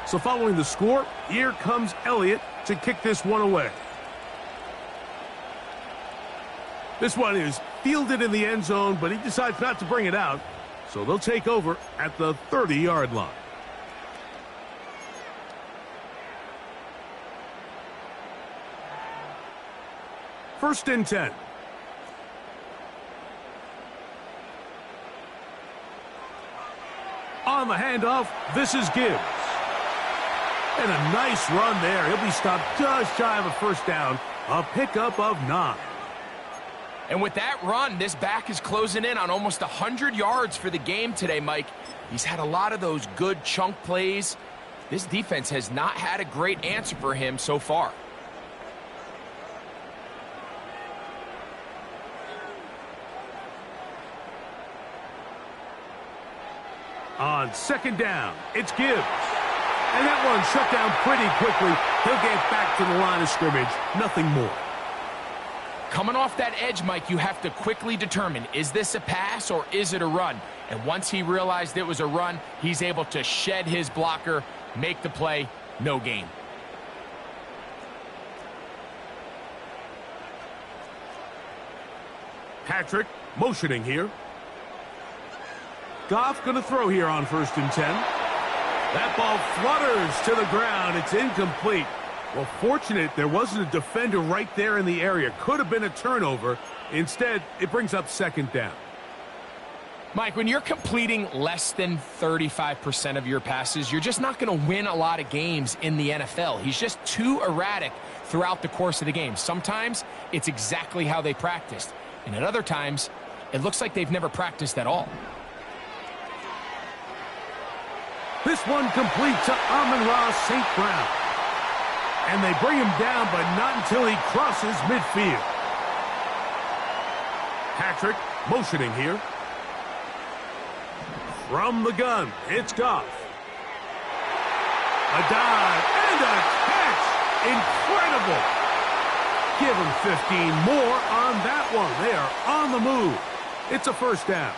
So following the score, here comes Elliott to kick this one away. This one is fielded in the end zone, but he decides not to bring it out. So they'll take over at the 30-yard line. First and 10. On the handoff, this is Gibbs. And a nice run there. He'll be stopped just shy of a first down. A pickup of 9. And with that run, this back is closing in on almost 100 yards for the game today, Mike. He's had a lot of those good chunk plays. This defense has not had a great answer for him so far. On second down, it's Gibbs. And that one shut down pretty quickly. He'll get back to the line of scrimmage. Nothing more. Coming off that edge, Mike, you have to quickly determine, is this a pass or is it a run? And once he realized it was a run, he's able to shed his blocker, make the play, no gain. Patrick motioning here. Goff going to throw here on first and 10. That ball flutters to the ground. It's incomplete. Well, fortunate there wasn't a defender right there in the area. Could have been a turnover. Instead, it brings up second down. Mike, when you're completing less than 35% of your passes, you're just not going to win a lot of games in the NFL. He's just too erratic throughout the course of the game. Sometimes it's exactly how they practiced. And at other times, it looks like they've never practiced at all. This one complete to Amon-Ra St. Brown. And they bring him down, but not until he crosses midfield. Patrick motioning here. From the gun, it's Goff. A dive and a catch. Incredible. Give him 15 more on that one. They are on the move. It's a first down.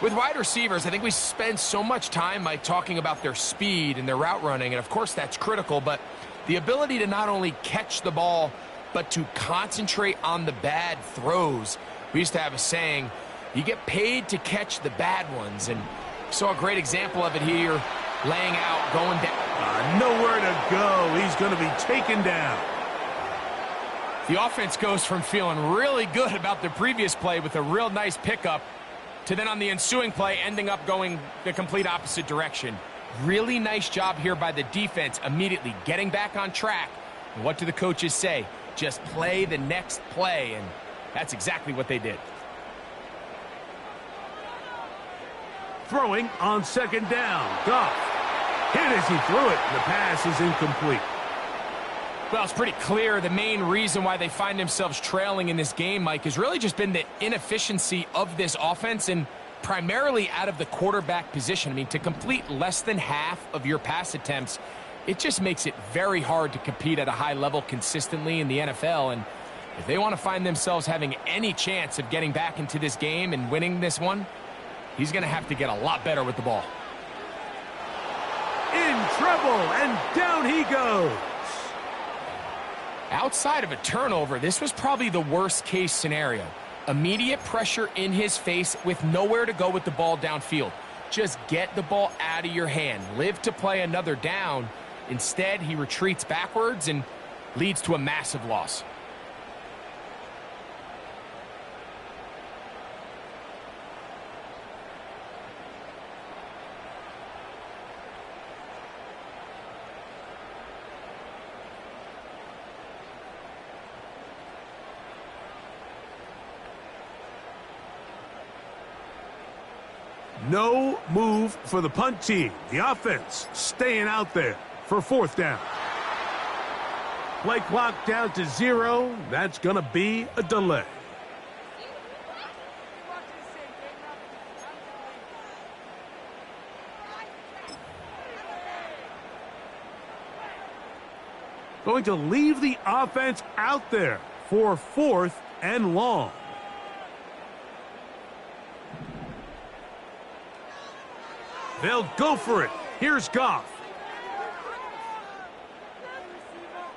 With wide receivers, I think we spend so much time, Mike, talking about their speed and their route running, and of course that's critical, but the ability to not only catch the ball, but to concentrate on the bad throws. We used to have a saying, you get paid to catch the bad ones, and we saw a great example of it here, laying out, going down. Nowhere to go. He's going to be taken down. The offense goes from feeling really good about the previous play with a real nice pickup to then on the ensuing play ending up going the complete opposite direction. Really nice job here by the defense, immediately getting back on track. And what do the coaches say? Just play the next play, and that's exactly what they did. Throwing on second down. Goff hit as he threw it. The pass is incomplete. Well, it's pretty clear the main reason why they find themselves trailing in this game, Mike, has really just been the inefficiency of this offense and primarily out of the quarterback position. I mean, to complete less than half of your pass attempts, it just makes it very hard to compete at a high level consistently in the NFL. And if they want to find themselves having any chance of getting back into this game and winning this one, he's going to have to get a lot better with the ball. In trouble, and down he goes. Outside of a turnover, this was probably the worst-case scenario. Immediate pressure in his face with nowhere to go with the ball downfield. Just get the ball out of your hand. Live to play another down. Instead, he retreats backwards and leads to a massive loss. No move for the punt team. The offense staying out there for fourth down. Play clock down to 0. That's going to be a delay. Going to leave the offense out there for fourth and long. They'll go for it. Here's Goff.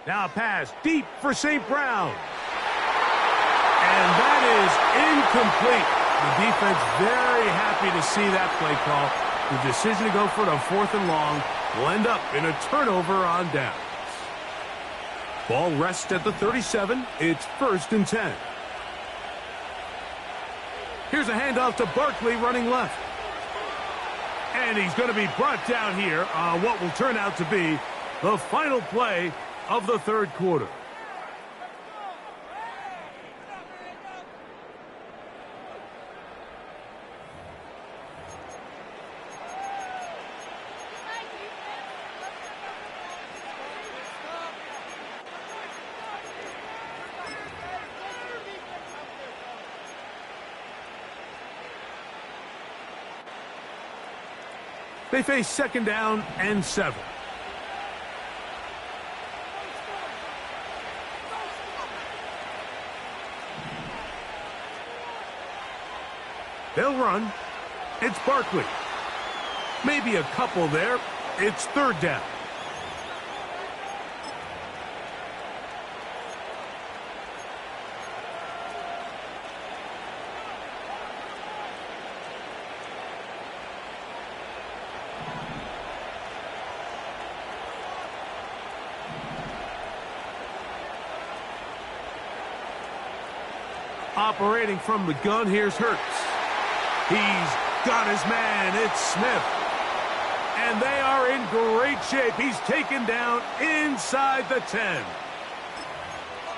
Now a pass deep for St. Brown. And that is incomplete. The defense very happy to see that play call. The decision to go for it on 4th and long will end up in a turnover on downs. Ball rests at the 37. It's 1st and 10. Here's a handoff to Barkley running left. And he's going to be brought down here on what will turn out to be the final play of the 3rd quarter. They face 2nd down and 7. They'll run. It's Barkley. Maybe a couple there. It's 3rd down. Operating from the gun, here's Hurts. He's got his man. It's Smith. And they are in great shape. He's taken down inside the 10.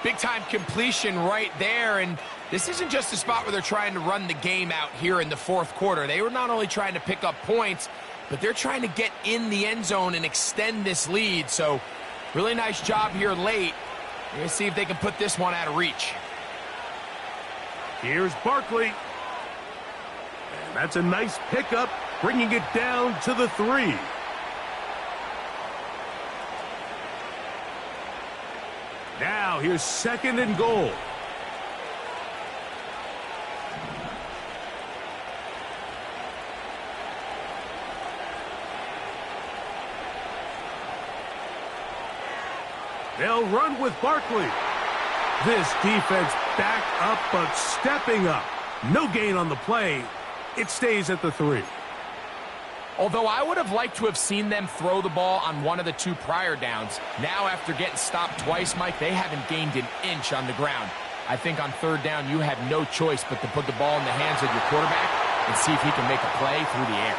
Big-time completion right there, and this isn't just a spot where they're trying to run the game out here in the 4th quarter. They were not only trying to pick up points, but they're trying to get in the end zone and extend this lead. So, really nice job here late. We're going to see if they can put this one out of reach. Here's Barkley. And that's a nice pickup, bringing it down to the 3. Now, here's 2nd and goal. They'll run with Barkley. This defense back up, but stepping up. No gain on the play. It stays at the 3. Although I would have liked to have seen them throw the ball on one of the 2 prior downs. Now, after getting stopped twice, Mike, they haven't gained an inch on the ground. I think on 3rd down, you have no choice but to put the ball in the hands of your quarterback and see if he can make a play through the air.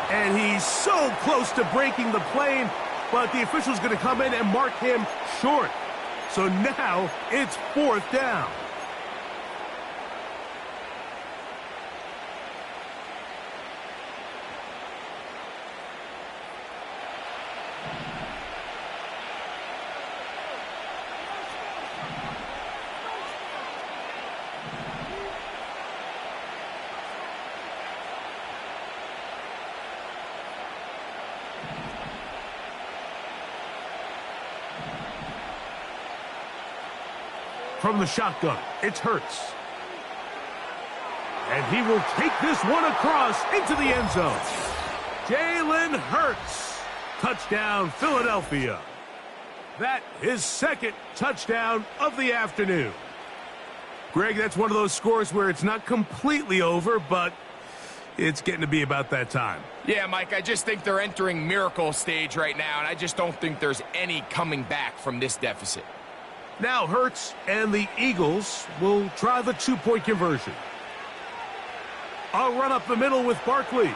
And he's so close to breaking the plane, but the official's going to come in and mark him short. So now it's 4th down. From the shotgun, it's Hurts. And he will take this one across into the end zone. Jalen Hurts. Touchdown, Philadelphia. That is 2nd touchdown of the afternoon. Greg, that's one of those scores where it's not completely over, but it's getting to be about that time. Yeah, Mike, I just think they're entering miracle stage right now, and I just don't think there's any coming back from this deficit. Now Hurts and the Eagles will try the 2-point conversion. A run up the middle with Barkley.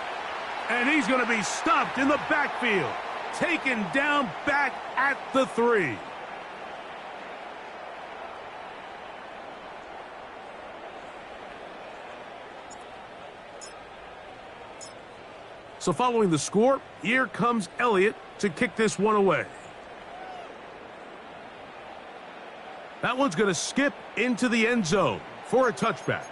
And he's going to be stopped in the backfield. Taken down back at the 3. So following the score, here comes Elliott to kick this one away. That one's going to skip into the end zone for a touchback.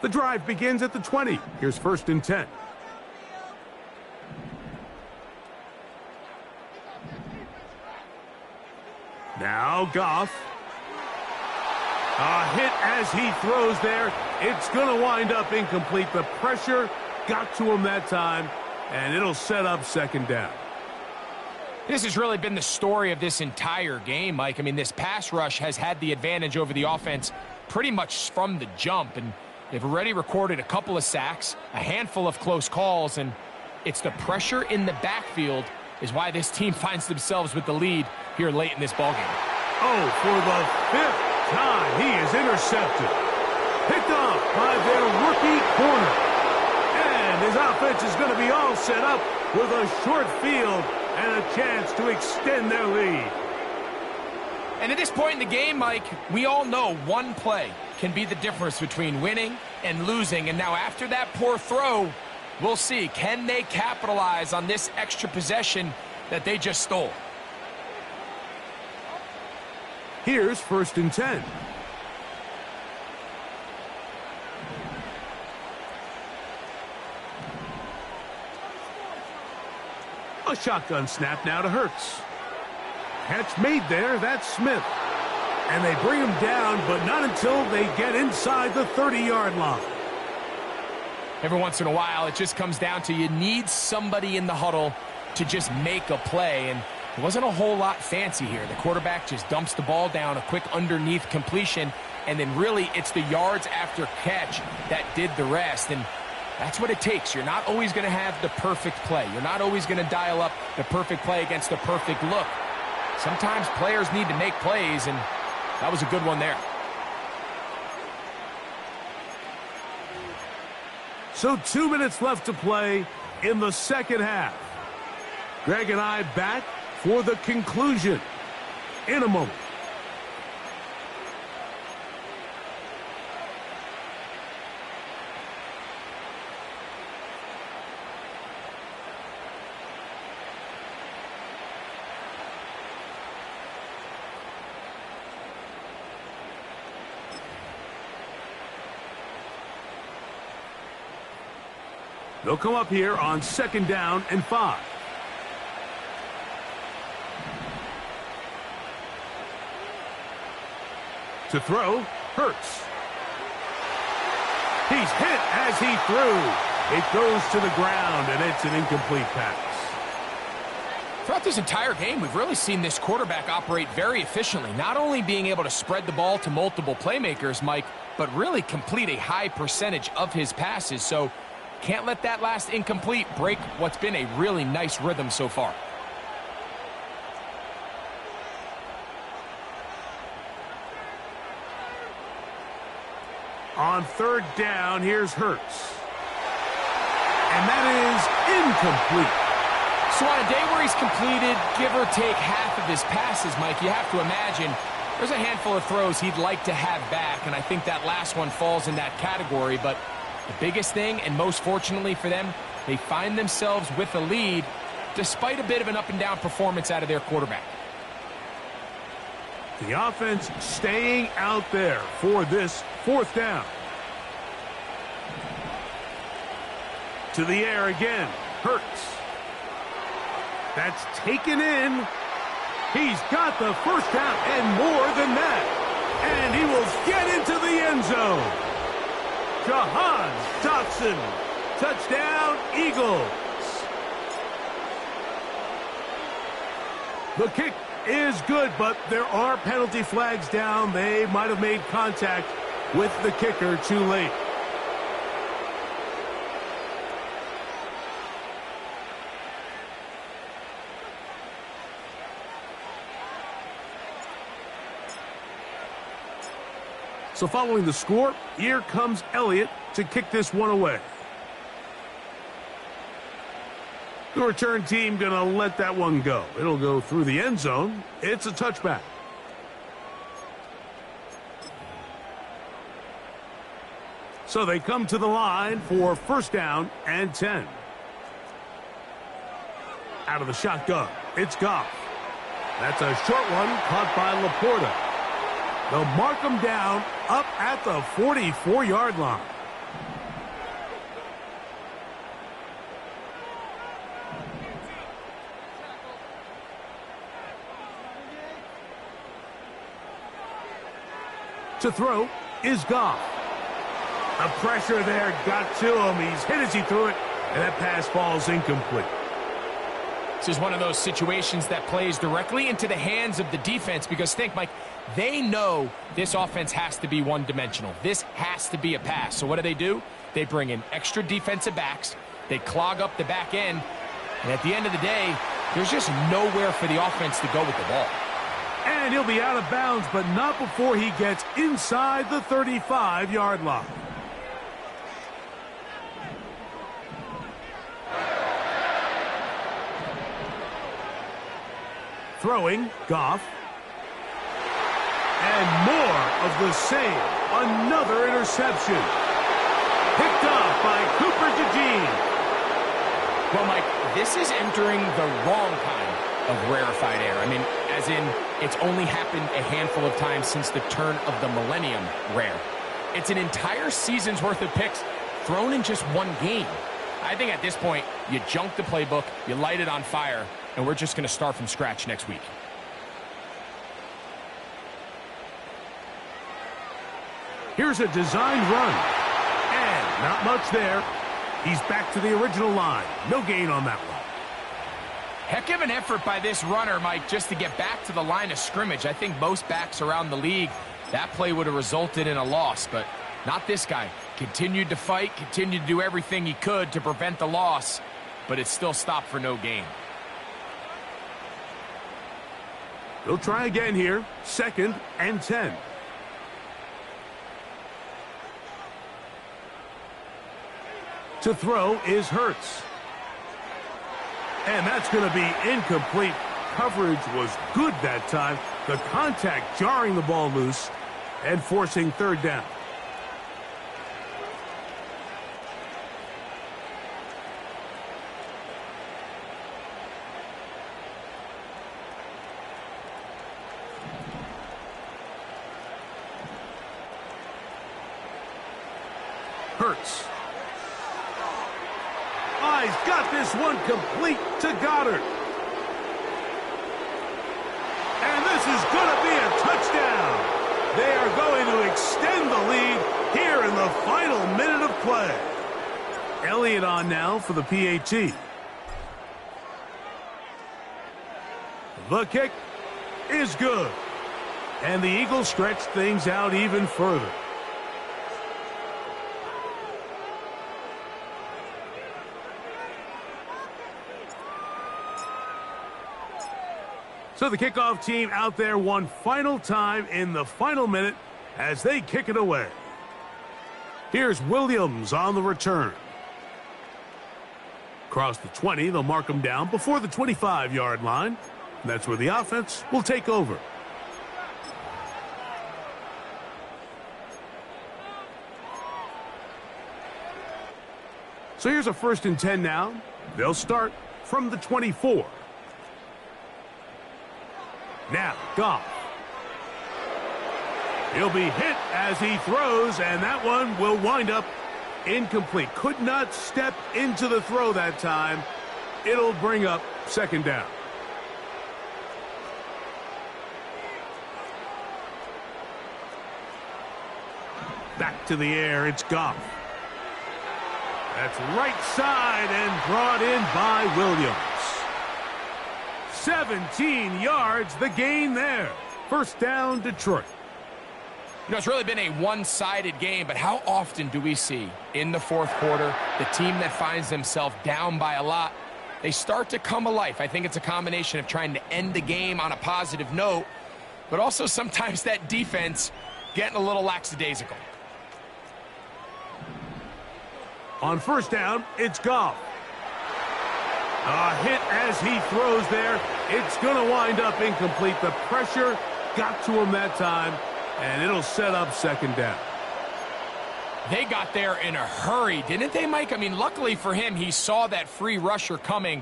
The drive begins at the 20. Here's 1st and 10. Now Goff. A hit as he throws there. It's going to wind up incomplete. The pressure got to him that time, and it'll set up second down. This has really been the story of this entire game, Mike. I mean, this pass rush has had the advantage over the offense pretty much from the jump, and they've already recorded a couple of sacks, a handful of close calls, and it's the pressure in the backfield is why this team finds themselves with the lead here late in this ballgame. Oh, for the fifth time, he is intercepted. Picked off by their rookie corner. And his offense is going to be all set up with a short field and a chance to extend their lead. And at this point in the game, Mike, we all know one play can be the difference between winning and losing. And now after that poor throw, we'll see, can they capitalize on this extra possession that they just stole? Here's 1st and 10. A shotgun snap now to Hurts. Catch made there, that's Smith. And they bring him down, but not until they get inside the 30-yard line. Every once in a while, it just comes down to you need somebody in the huddle to just make a play, and it wasn't a whole lot fancy here. The quarterback just dumps the ball down, a quick underneath completion, and then really it's the yards after catch that did the rest, and that's what it takes. You're not always going to have the perfect play. You're not always going to dial up the perfect play against the perfect look. Sometimes players need to make plays, and that was a good one there. So 2 minutes left to play in the second half. Greg and I back for the conclusion in a moment. They'll come up here on 2nd down and 5. To throw, Hurts. He's hit as he threw. It goes to the ground, and it's an incomplete pass. Throughout this entire game, we've really seen this quarterback operate very efficiently, not only being able to spread the ball to multiple playmakers, Mike, but really complete a high percentage of his passes. So can't let that last incomplete break what's been a really nice rhythm so far. On 3rd down, here's Hurts. And that is incomplete. So on a day where he's completed, give or take half of his passes, Mike, you have to imagine there's a handful of throws he'd like to have back, and I think that last one falls in that category. But the biggest thing, and most fortunately for them, they find themselves with a lead despite a bit of an up-and-down performance out of their quarterback. The offense staying out there for this 4th down. To the air again, Hurts. That's taken in. He's got the 1st down and more than that. And he will get into the end zone. Jahan Dotson. Touchdown, Eagles. The kick is good, but there are penalty flags down. They might have made contact with the kicker too late. So following the score, here comes Elliott to kick this one away. The return team going to let that one go. It'll go through the end zone. It's a touchback. So they come to the line for 1st down and 10. Out of the shotgun, it's Goff. That's a short one caught by Laporta. They'll mark him down up at the 44-yard line. To throw is Goff. The pressure there got to him. He's hit as he threw it, and that pass falls incomplete. This is one of those situations that plays directly into the hands of the defense because think, Mike, they know this offense has to be one-dimensional. This has to be a pass. So what do? They bring in extra defensive backs. They clog up the back end. And at the end of the day, there's just nowhere for the offense to go with the ball. And he'll be out of bounds, but not before he gets inside the 35-yard line. Throwing, Goff. And more of the same. Another interception. Picked off by Cooper DeJean. Well, Mike, this is entering the wrong kind of rarefied air. I mean, as in, it's only happened a handful of times since the turn of the millennium rare. It's an entire season's worth of picks thrown in just one game. I think at this point, you junk the playbook, you light it on fire, and we're just going to start from scratch next week. Here's a designed run. And not much there. He's back to the original line. No gain on that one. Heck of an effort by this runner, Mike, just to get back to the line of scrimmage. I think most backs around the league, that play would have resulted in a loss, but not this guy. Continued to fight, continued to do everything he could to prevent the loss, but it still stopped for no gain. They'll try again here. 2nd and 10. To throw is Hurts. And that's going to be incomplete. Coverage was good that time. The contact jarring the ball loose and forcing 3rd down. Hurts. He's got this one complete to Goddard. And this is going to be a touchdown. They are going to extend the lead here in the final minute of play. Elliott on now for the PAT. The kick is good. And the Eagles stretch things out even further. So the kickoff team out there one final time in the final minute as they kick it away. Here's Williams on the return. Across the 20, they'll mark him down before the 25-yard line. That's where the offense will take over. So here's a 1st and 10 now. They'll start from the 24. Now, Goff. He'll be hit as he throws, and that one will wind up incomplete. Could not step into the throw that time. It'll bring up 2nd down. Back to the air, it's Goff. That's right side and brought in by Williams. 17 yards, the gain there. 1st down, Detroit. You know, it's really been a one-sided game, but how often do we see in the 4th quarter the team that finds themselves down by a lot, they start to come alive. I think it's a combination of trying to end the game on a positive note, but also sometimes that defense getting a little lackadaisical. On 1st down, it's Goff. A hit as he throws there. It's going to wind up incomplete. The pressure got to him that time, and it'll set up 2nd down. They got there in a hurry, didn't they, Mike? I mean, luckily for him, he saw that free rusher coming,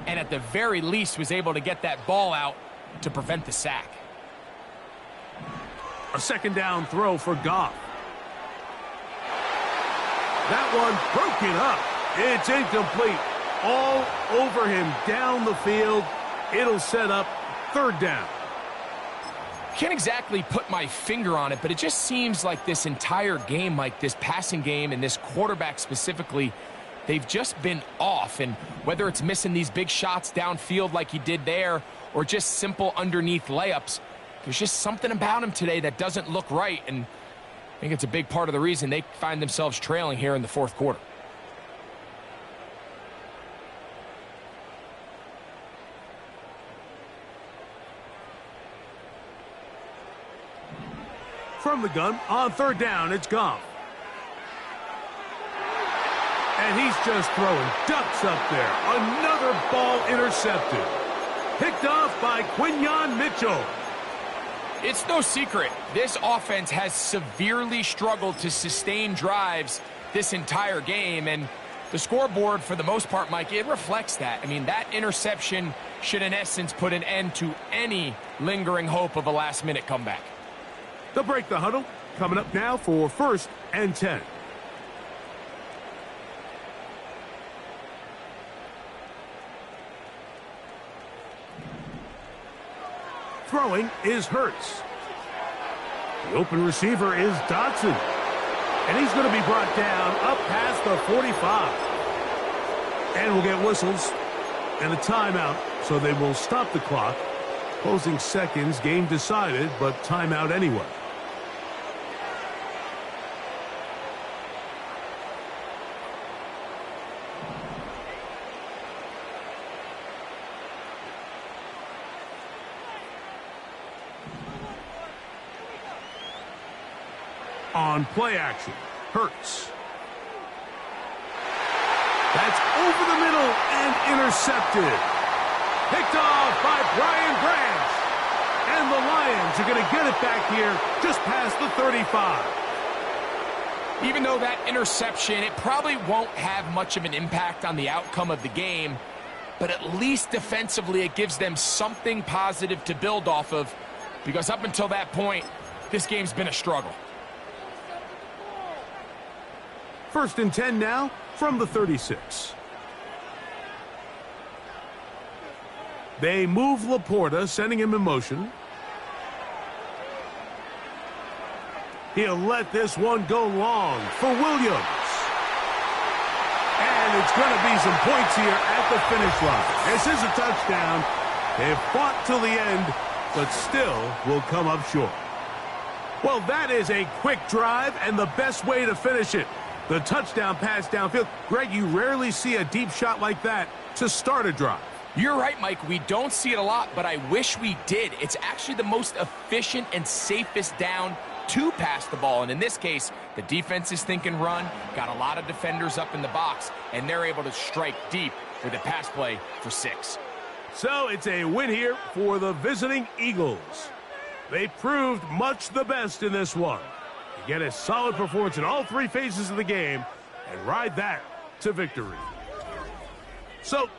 and at the very least was able to get that ball out to prevent the sack. A 2nd down throw for Goff. That one broken up. It's incomplete. All over him down the field. It'll set up 3rd down. Can't exactly put my finger on it, but it just seems like this entire game, Mike, this passing game and this quarterback specifically, they've just been off. And whether it's missing these big shots downfield like he did there or just simple underneath layups, there's just something about him today that doesn't look right. And I think it's a big part of the reason they find themselves trailing here in the fourth quarter. From the gun, on third down, it's Goff. And he's just throwing ducks up there. Another ball intercepted. Picked off by Quinyon Mitchell. It's no secret, this offense has severely struggled to sustain drives this entire game, and the scoreboard, for the most part, Mike, it reflects that. I mean, that interception should, in essence, put an end to any lingering hope of a last-minute comeback. They'll break the huddle. Coming up now for 1st and 10. Throwing is Hurts. The open receiver is Dotson. And he's going to be brought down up past the 45. And we'll get whistles and a timeout, so they will stop the clock. Closing seconds, game decided, but timeout anyway. On play action, Hurts. That's over the middle and intercepted. Picked off by Brian Branch. And the Lions are going to get it back here just past the 35. Even though that interception, it probably won't have much of an impact on the outcome of the game, but at least defensively it gives them something positive to build off of, because up until that point, this game's been a struggle. 1st and 10 now from the 36. They move Laporta, sending him in motion. He'll let this one go long for Williams. And it's going to be some points here at the finish line. This is a touchdown. They've fought till the end, but still will come up short. Well, that is a quick drive and the best way to finish it. The touchdown pass downfield. Greg, you rarely see a deep shot like that to start a drive. You're right, Mike. We don't see it a lot, but I wish we did. It's actually the most efficient and safest down to pass the ball. And in this case, the defense is thinking run, got a lot of defenders up in the box, and they're able to strike deep with a pass play for 6. So it's a win here for the visiting Eagles. They proved much the best in this one. Get a solid performance in all 3 phases of the game and ride that to victory. So